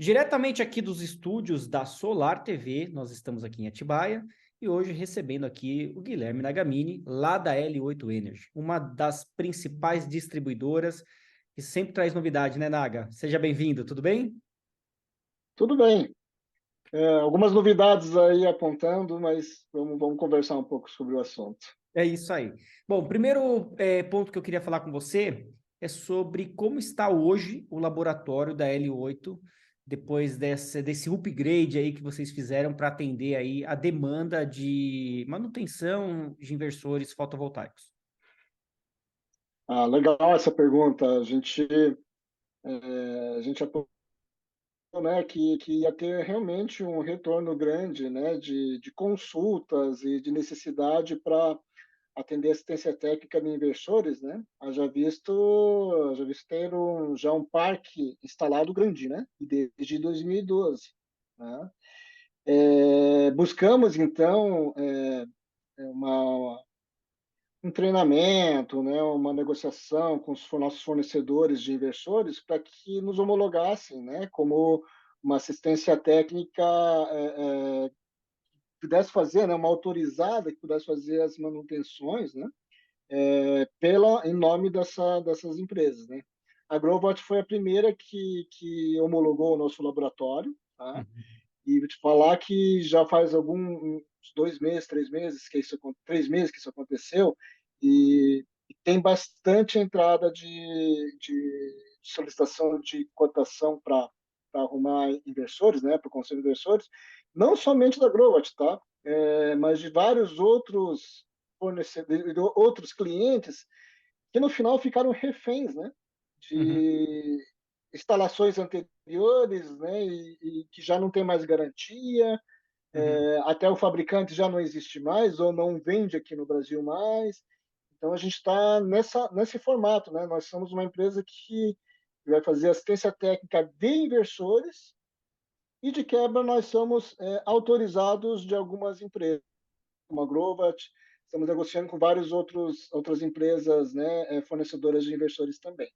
Diretamente aqui dos estúdios da Solar TV, nós estamos aqui em Atibaia e hoje recebendo aqui o Guilherme Nagamini, lá da L8 Energy, uma das principais distribuidoras que sempre traz novidade, né, Naga? Seja bem-vindo, tudo bem? Tudo bem. Algumas novidades aí apontando, mas vamos conversar um pouco sobre o assunto. É isso aí. Bom, o primeiro ponto que eu queria falar com você é sobre como está hoje o laboratório da L8, depois desse upgrade aí que vocês fizeram para atender aí a demanda de manutenção de inversores fotovoltaicos. Legal essa pergunta. A gente apontou, né, que ia ter realmente um retorno grande, né, de consultas e de necessidade para atender assistência técnica de inversores, né? Já visto ter já um parque instalado grande, né? Desde 2012, né? Buscamos, então, uma um treinamento, né, uma negociação com os nossos fornecedores de inversores para que nos homologassem, né, como uma assistência técnica pudesse fazer, né, uma autorizada que pudesse fazer as manutenções, né, em nome dessas empresas, né. A Growbot foi a primeira que homologou o nosso laboratório, tá? Uhum. E vou te falar que já faz uns 2 meses, 3 meses 3 meses que isso aconteceu e tem bastante entrada de solicitação de cotação para arrumar inversores, né, para o conselho de inversores, não somente da Growat, tá? Mas de vários outros fornecedores, outros clientes que no final ficaram reféns, né, Uhum. de instalações anteriores, né, e que já não tem mais garantia, Uhum. até o fabricante já não existe mais ou não vende aqui no Brasil mais. Então a gente está nesse formato, né? Nós somos uma empresa que vai fazer assistência técnica de inversores e de quebra nós somos autorizados de algumas empresas, como a Grovat, estamos negociando com várias outras empresas, né, fornecedoras de inversores também.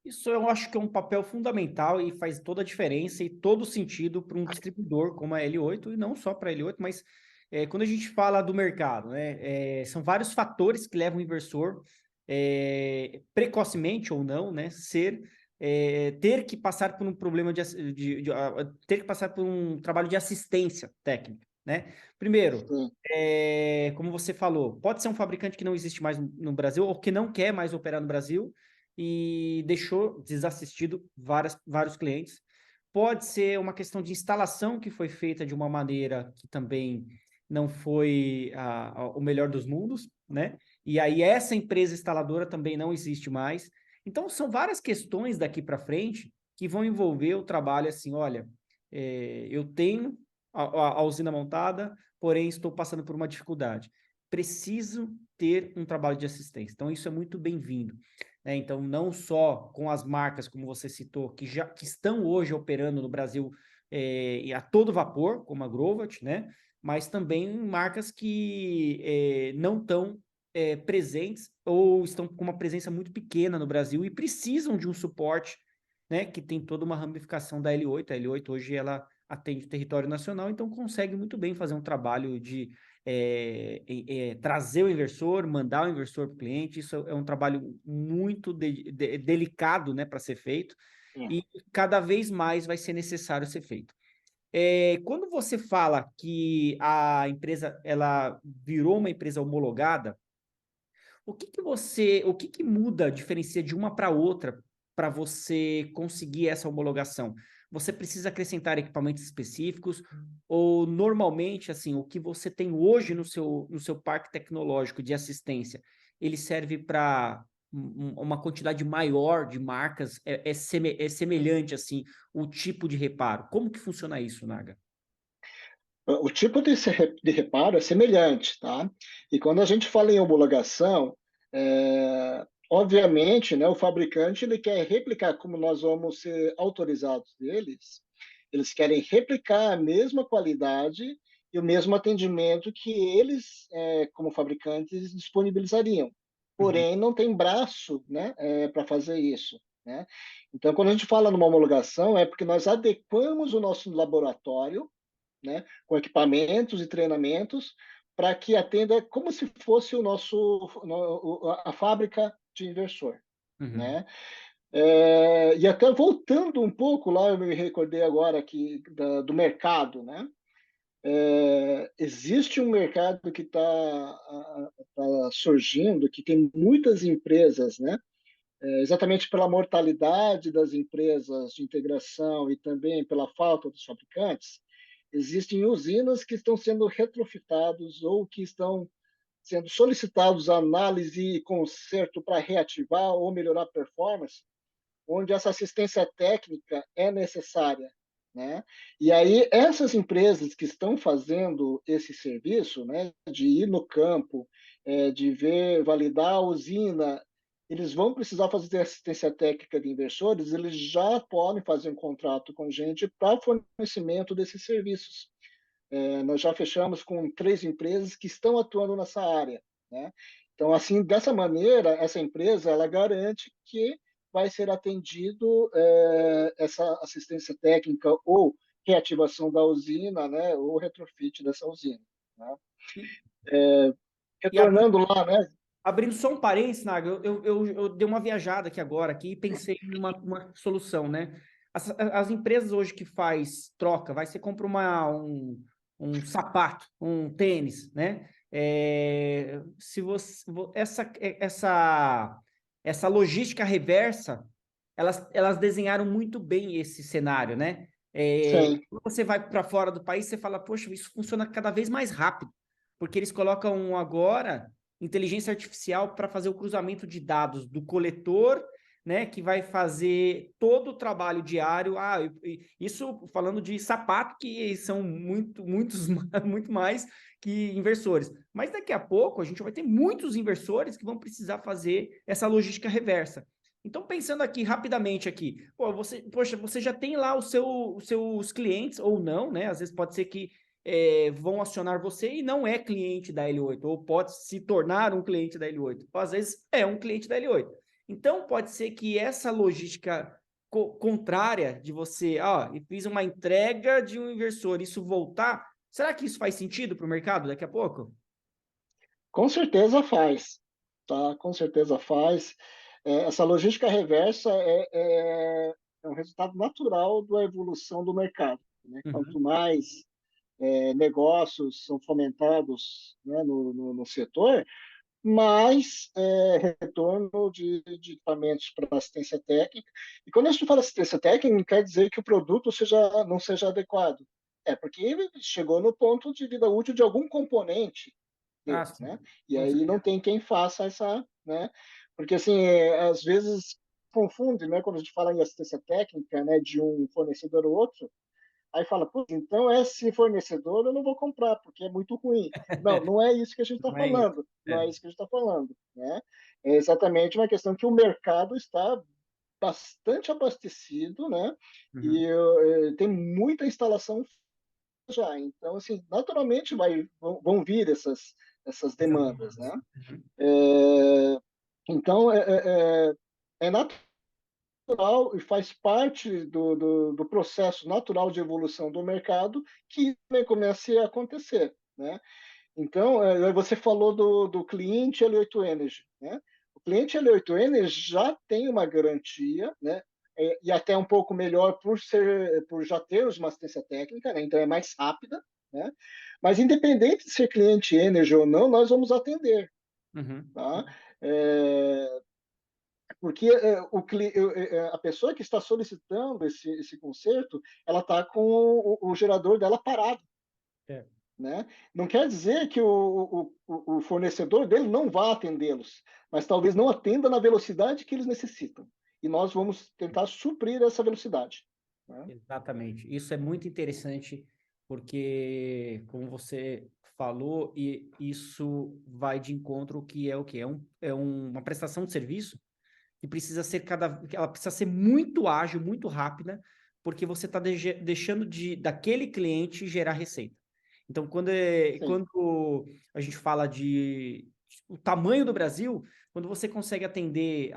Isso eu acho que é um papel fundamental e faz toda a diferença e todo sentido para um distribuidor como a L8, e não só para a L8, mas quando a gente fala do mercado, né, são vários fatores que levam o inversor, precocemente ou não, né, ter que passar por um problema ter que passar por um trabalho de assistência técnica, né? Primeiro, Sim. como você falou, pode ser um fabricante que não existe mais no Brasil ou que não quer mais operar no Brasil e deixou desassistido vários clientes. Pode ser uma questão de instalação que foi feita de uma maneira que também não foi o melhor dos mundos, né? E aí essa empresa instaladora também não existe mais. Então são várias questões daqui para frente que vão envolver o trabalho assim, olha, eu tenho a usina montada, porém estou passando por uma dificuldade. Preciso ter um trabalho de assistência. Então isso é muito bem-vindo, né? Então, não só com as marcas, como você citou, que estão hoje operando no Brasil a todo vapor, como a Grovat, né? Mas também marcas que não estão presentes ou estão com uma presença muito pequena no Brasil e precisam de um suporte, né? Que tem toda uma ramificação da L8. A L8 hoje ela atende o território nacional, então consegue muito bem fazer um trabalho de trazer o inversor, mandar o inversor para o cliente. Isso é um trabalho muito delicado, né, para ser feito e cada vez mais vai ser necessário ser feito. Quando você fala que a empresa ela virou uma empresa homologada, o que muda, diferencia de uma para outra para você conseguir essa homologação? Você precisa acrescentar equipamentos específicos ou normalmente assim, o que você tem hoje no seu parque tecnológico de assistência, ele serve para uma quantidade maior de marcas, é semelhante assim, o tipo de reparo. Como que funciona isso, Naga? O tipo de reparo é semelhante, tá? E quando a gente fala em homologação, obviamente, né, o fabricante ele quer replicar, como nós vamos ser autorizados deles, eles querem replicar a mesma qualidade e o mesmo atendimento que eles, como fabricantes, disponibilizariam. Uhum. Porém, não tem braço, né, para fazer isso. né? Então, quando a gente fala numa homologação, é porque nós adequamos o nosso laboratório, né, com equipamentos e treinamentos, para que atenda como se fosse a fábrica de inversor, Uhum. né? E até voltando um pouco lá, eu me recordei agora aqui do mercado, né? Existe um mercado que está surgindo, que tem muitas empresas, né? Exatamente pela mortalidade das empresas de integração e também pela falta dos fabricantes, existem usinas que estão sendo retrofitados ou que estão sendo solicitados análise e conserto para reativar ou melhorar a performance, onde essa assistência técnica é necessária, né? E aí essas empresas que estão fazendo esse serviço, né, de ir no campo, de ver, validar a usina, eles vão precisar fazer assistência técnica de inversores, eles já podem fazer um contrato com a gente para fornecimento desses serviços. Nós já fechamos com 3 empresas que estão atuando nessa área, né? Então, assim, dessa maneira, essa empresa ela garante que vai ser atendido essa assistência técnica ou reativação da usina, né? Ou retrofit dessa usina, né? E, e Retornando lá, né? abrindo só um parênteses, Naga, eu dei uma viajada aqui agora aqui e pensei em uma solução, né? As empresas hoje que faz troca, você compra um sapato, um tênis, né? Se você, essa logística reversa, elas desenharam muito bem esse cenário, né? Sim, Quando você vai para fora do país, você fala, poxa, isso funciona cada vez mais rápido, porque eles colocam agora inteligência artificial para fazer o cruzamento de dados do coletor, né, que vai fazer todo o trabalho diário. Isso falando de sapato, que são muitos, muito mais que inversores. Mas daqui a pouco a gente vai ter muitos inversores que vão precisar fazer essa logística reversa. Então, pensando aqui rapidamente aqui, poxa, você já tem lá os seus clientes ou não, né? Às vezes pode ser que vão acionar você e não é cliente da L8, ou pode se tornar um cliente da L8, ou às vezes é um cliente da L8. Então, pode ser que essa logística contrária de você, fiz uma entrega de um inversor, isso voltar, será que isso faz sentido para o mercado daqui a pouco? com certeza faz, tá? Com certeza faz. Essa logística reversa é um resultado natural da evolução do mercado, né? Quanto Uhum. mais negócios são fomentados, né, no setor, mais retorno de equipamentos para assistência técnica. E quando a gente fala assistência técnica, não quer dizer que o produto não seja adequado. É porque ele chegou no ponto de vida útil de algum componente deles, Sim, né? E com aí não certeza. tem quem faça essa, né? Porque assim, às vezes confunde, né? Quando a gente fala em assistência técnica, né, de um fornecedor ou outro, aí fala, putz, então esse fornecedor eu não vou comprar, porque é muito ruim. Não, não é isso que a gente está Não é isso. falando. Não É. é isso que a gente está falando. Né? É exatamente uma questão que o mercado está bastante abastecido, né? Uhum. E tem muita instalação já. Então, assim, naturalmente vão vir essas Essas demandas, demandas. né? Uhum. Então, é natural e faz parte do processo natural de evolução do mercado que também comece a acontecer, né? Então, você falou do cliente L8 Energy, né? O cliente L8 Energy já tem uma garantia, né? E até um pouco melhor por já termos uma assistência técnica, né? Então é mais rápida, né? Mas independente de ser cliente Energy ou não, nós vamos atender, Uhum. tá? É, porque a pessoa que está solicitando esse conserto, ela está com o gerador dela parado, É. né? Não quer dizer que o fornecedor dele não vá atendê-los, mas talvez não atenda na velocidade que eles necessitam. E nós vamos tentar suprir essa velocidade. Né? Exatamente. Isso é muito interessante, porque, como você falou, e isso vai de encontro ao que é o que é uma prestação de serviço que precisa ser ela precisa ser muito ágil, muito rápida, porque você está deixando daquele cliente gerar receita. Então, Sim, quando a gente fala o tamanho do Brasil, quando você consegue atender,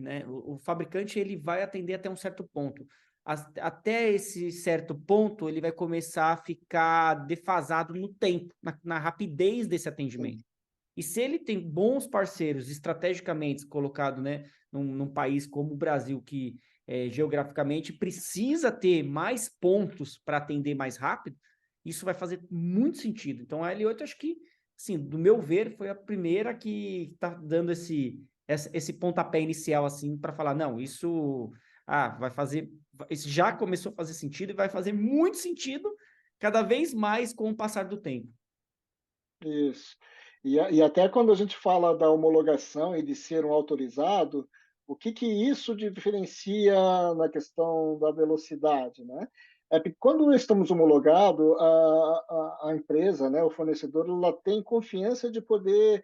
né, o fabricante ele vai atender até um certo ponto. Até esse certo ponto, ele vai começar a ficar defasado no tempo, na rapidez desse atendimento. E se ele tem bons parceiros estrategicamente colocado, né, num país como o Brasil, que geograficamente precisa ter mais pontos para atender mais rápido, isso vai fazer muito sentido. Então, a L8, acho que, assim, do meu ver, foi a primeira que está dando esse pontapé inicial, assim, para falar, não, isso vai fazer, isso já começou a fazer sentido e vai fazer muito sentido cada vez mais com o passar do tempo. Isso. E até quando a gente fala da homologação e de ser um autorizado, o que que isso diferencia na questão da velocidade, né? É que quando estamos homologados, a empresa, né, o fornecedor, ela tem confiança de poder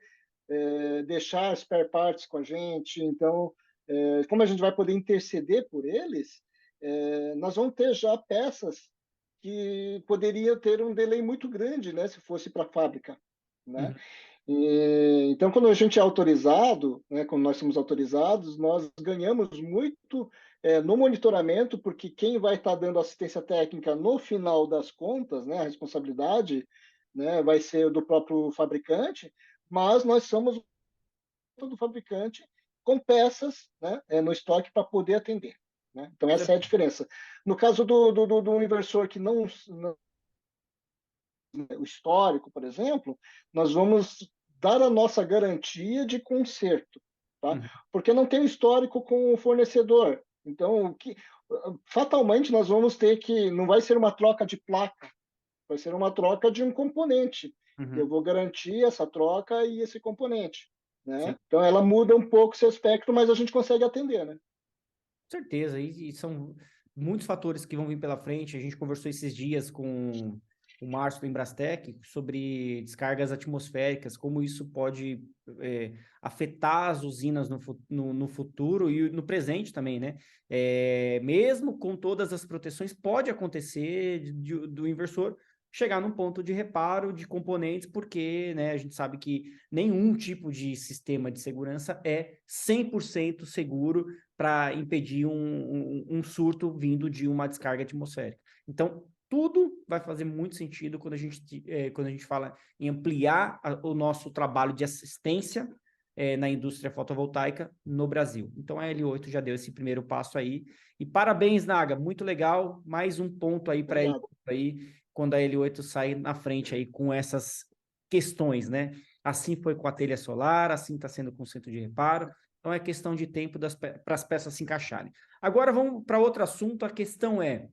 deixar spare parts com a gente. Então, como a gente vai poder interceder por eles, nós vamos ter já peças que poderia ter um delay muito grande, né, se fosse para a fábrica, né? Uhum. Então, quando a gente é autorizado, né, quando nós somos autorizados, nós ganhamos muito no monitoramento, porque quem vai estar dando assistência técnica no final das contas, né, a responsabilidade, né, vai ser do próprio fabricante, mas nós somos do fabricante com peças, né, no estoque para poder atender. Né? Então, essa é a diferença. No caso do inversor que não o histórico, por exemplo, nós vamos dar a nossa garantia de conserto, tá? Uhum. Porque não tem histórico com o fornecedor. Então, fatalmente nós vamos ter que, não vai ser uma troca de placa, vai ser uma troca de um componente. Eu Uhum. vou garantir essa troca e esse componente, Sim. né? Então ela muda um pouco esse aspecto, mas a gente consegue atender, né? Certeza, e são muitos fatores que vão vir pela frente. A gente conversou esses dias com o Márcio do Embrastec sobre descargas atmosféricas, como isso pode afetar as usinas no futuro e no presente também, né? Mesmo com todas as proteções, pode acontecer do inversor chegar num ponto de reparo de componentes, porque, né, a gente sabe que nenhum tipo de sistema de segurança é 100% seguro para impedir um surto vindo de uma descarga atmosférica. Então, tudo vai fazer muito sentido quando a gente fala em ampliar o nosso trabalho de assistência na indústria fotovoltaica no Brasil. Então, a L8 já deu esse primeiro passo aí. E parabéns, Naga, muito legal. Mais um ponto aí para a L8 Obrigado. aí, quando a L8 sair na frente aí com essas questões, né? Assim foi com a telha solar, assim está sendo com o centro de reparo. Então é questão de tempo para as peças se encaixarem. Agora vamos para outro assunto. A questão é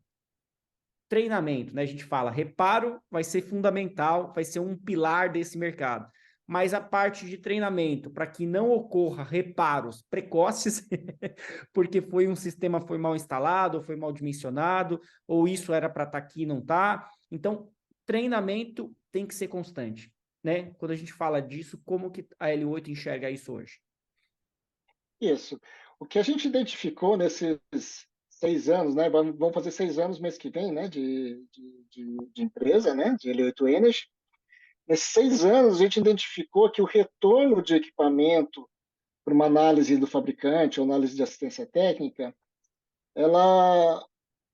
treinamento, né? A gente fala, reparo vai ser fundamental, vai ser um pilar desse mercado. Mas a parte de treinamento, para que não ocorra reparos precoces, porque um sistema foi mal instalado, ou foi mal dimensionado, ou isso era para estar aqui e não está. Então, treinamento tem que ser constante, né? Quando a gente fala disso, como que a L8 enxerga isso hoje? Isso. O que a gente identificou nesses 6 anos, né? Vamos fazer 6 anos mês que vem, né? De empresa, né? De L8 Energy. Nesses 6 anos, a gente identificou que o retorno de equipamento para uma análise do fabricante, ou análise de assistência técnica, ela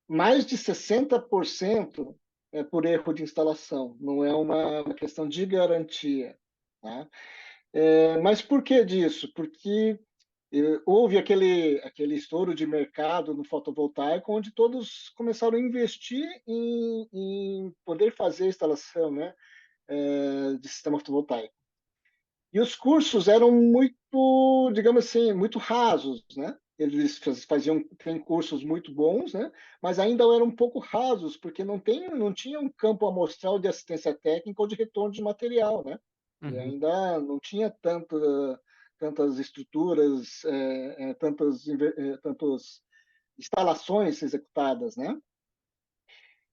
mais de 60% é por erro de instalação, não é uma questão de garantia. Tá? Mas por que disso? Porque houve aquele estouro de mercado no fotovoltaico, onde todos começaram a investir em poder fazer a instalação, né, de sistema fotovoltaico. E os cursos eram muito, digamos assim, muito rasos, né? Eles tem cursos muito bons, né? Mas ainda eram um pouco rasos, porque não tinha um campo amostral de assistência técnica ou de retorno de material, né? E Uhum. ainda não tinha tantas estruturas, tantas instalações executadas, né?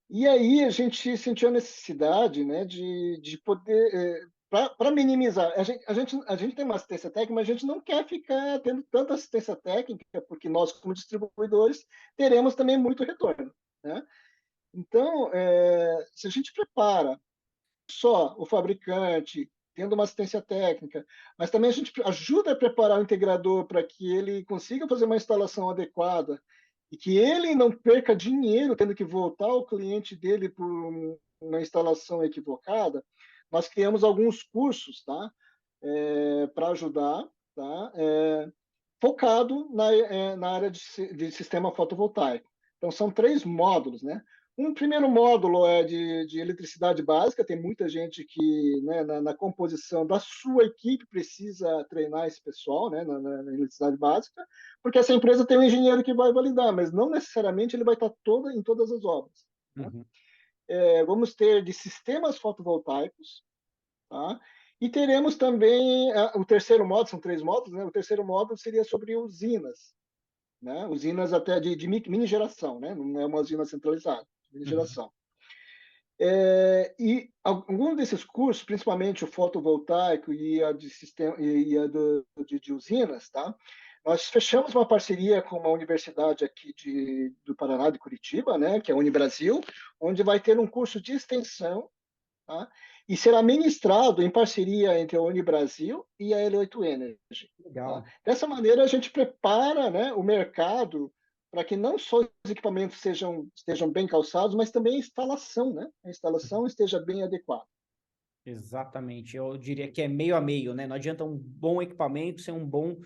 E aí a gente sentiu a necessidade, né, de poder, para minimizar, a gente tem uma assistência técnica, mas a gente não quer ficar tendo tanta assistência técnica, porque nós, como distribuidores, teremos também muito retorno, né? Então, se a gente prepara só o fabricante tendo uma assistência técnica, mas também a gente ajuda a preparar o integrador para que ele consiga fazer uma instalação adequada e que ele não perca dinheiro tendo que voltar ao cliente dele por uma instalação equivocada. Nós criamos alguns cursos, tá? Para ajudar, tá? Focado na área de sistema fotovoltaico. Então, são 3 módulos, né? Um primeiro módulo é de eletricidade básica, tem muita gente que, né, na composição da sua equipe, precisa treinar esse pessoal, né, na eletricidade básica, porque essa empresa tem um engenheiro que vai validar, mas não necessariamente ele vai estar em todas as obras. Tá? Uhum. Vamos ter de sistemas fotovoltaicos, tá? E teremos também o terceiro módulo, são 3 módulos, né? O terceiro módulo seria sobre usinas, né? Usinas até de mini geração, né? Não é uma usina centralizada, mini Uhum. geração. E algum desses cursos, principalmente o fotovoltaico e a de sistema e a de usinas, tá? Nós fechamos uma parceria com uma universidade aqui do Paraná, de Curitiba, né? Que é a Unibrasil, onde vai ter um curso de extensão, tá? E será ministrado em parceria entre a Unibrasil e a L8 Energy. Tá? Legal. Dessa maneira, a gente prepara, né, o mercado para que não só os equipamentos estejam bem calçados, mas também a instalação, né? A instalação esteja bem adequada. Exatamente. Eu diria que é meio a meio, né? Não adianta um bom equipamento sem um bom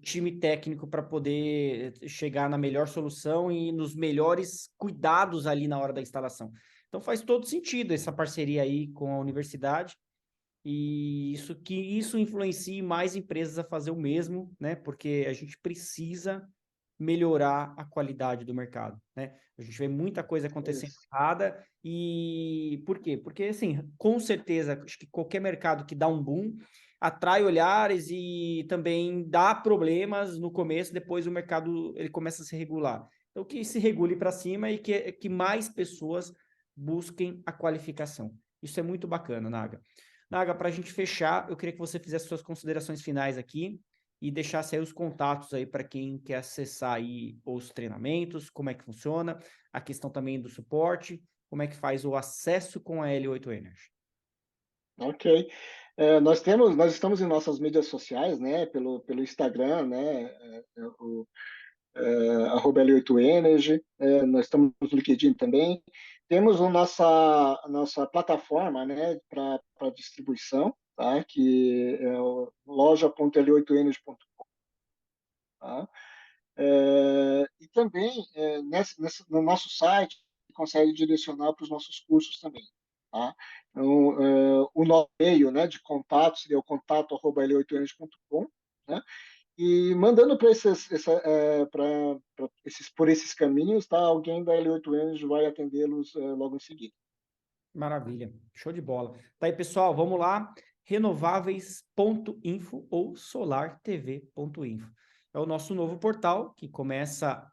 time técnico para poder chegar na melhor solução e nos melhores cuidados ali na hora da instalação. Então faz todo sentido essa parceria aí com a universidade e isso influencie mais empresas a fazer o mesmo, né? Porque a gente precisa melhorar a qualidade do mercado, né? A gente vê muita coisa acontecendo Isso. errada e por quê? Porque, assim, com certeza, acho que qualquer mercado que dá um boom atrai olhares e também dá problemas no começo, depois o mercado ele começa a se regular. Então, que se regule para cima e que mais pessoas busquem a qualificação. Isso é muito bacana, Naga. Naga, para a gente fechar, eu queria que você fizesse suas considerações finais aqui e deixasse aí os contatos aí para quem quer acessar aí os treinamentos, como é que funciona, a questão também do suporte, como é que faz o acesso com a L8 Energy. Ok. Nós estamos em nossas mídias sociais, né? Pelo Instagram, né? @L8Energy. Nós estamos no LinkedIn também. Temos a nossa plataforma, né? Para distribuição, tá? Que é o loja.l8energy.com. Tá? E também, no nosso site, você consegue direcionar para os nossos cursos também. Tá? Então, o nosso e-mail, né, de contato seria o contato@l8energy.com, né? E mandando por esses caminhos, tá? Alguém da L8 Energy vai atendê-los logo em seguida. Maravilha, show de bola. Tá aí, pessoal, vamos lá, renováveis.info ou solartv.info. É o nosso novo portal que começa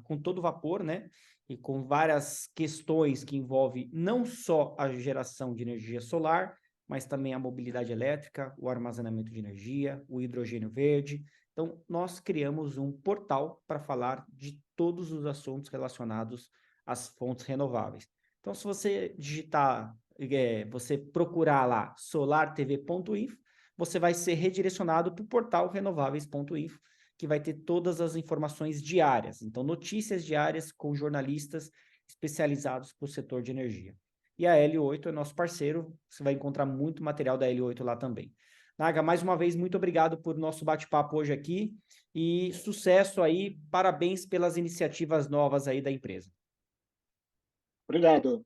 com todo vapor, né? E com várias questões que envolvem não só a geração de energia solar, mas também a mobilidade elétrica, o armazenamento de energia, o hidrogênio verde. Então, nós criamos um portal para falar de todos os assuntos relacionados às fontes renováveis. Então, se você digitar, você procurar lá solartv.info, você vai ser redirecionado para o portal renováveis.info, que vai ter todas as informações diárias. Então, notícias diárias com jornalistas especializados para o setor de energia. E a L8 é nosso parceiro, você vai encontrar muito material da L8 lá também. Naga, mais uma vez, muito obrigado por nosso bate-papo hoje aqui e sucesso aí, parabéns pelas iniciativas novas aí da empresa. Obrigado.